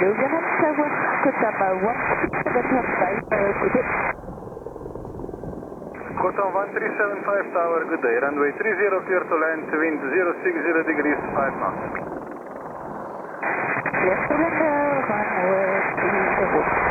Yemen Tower, Kotama 1375, good day. Kotama 1375 Tower, good day. Runway 30 clear to land, wind 060 degrees, 5 knots. Clear to land, runway 30.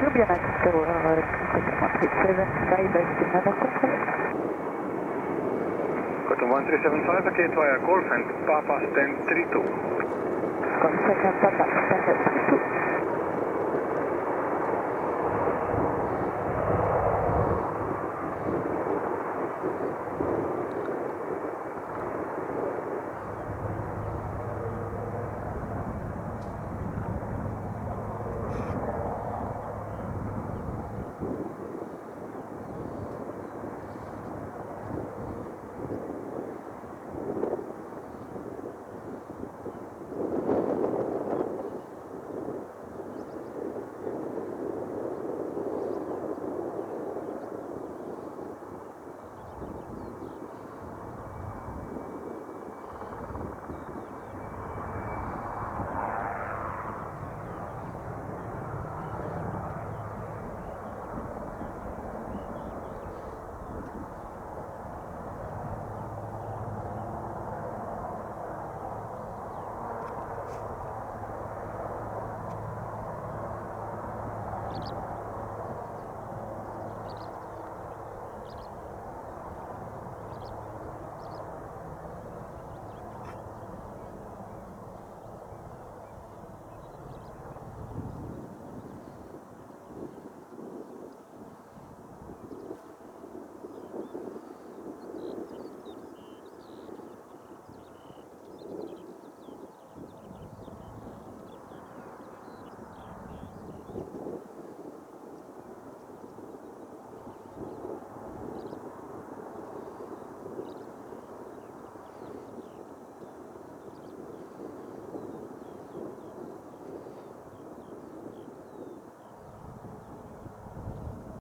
Ljubljana Tower, Kotama 1375, estimado control. Kotama 1375, okay, via Golf and Papa stand 32. Second Papa, standard 32. You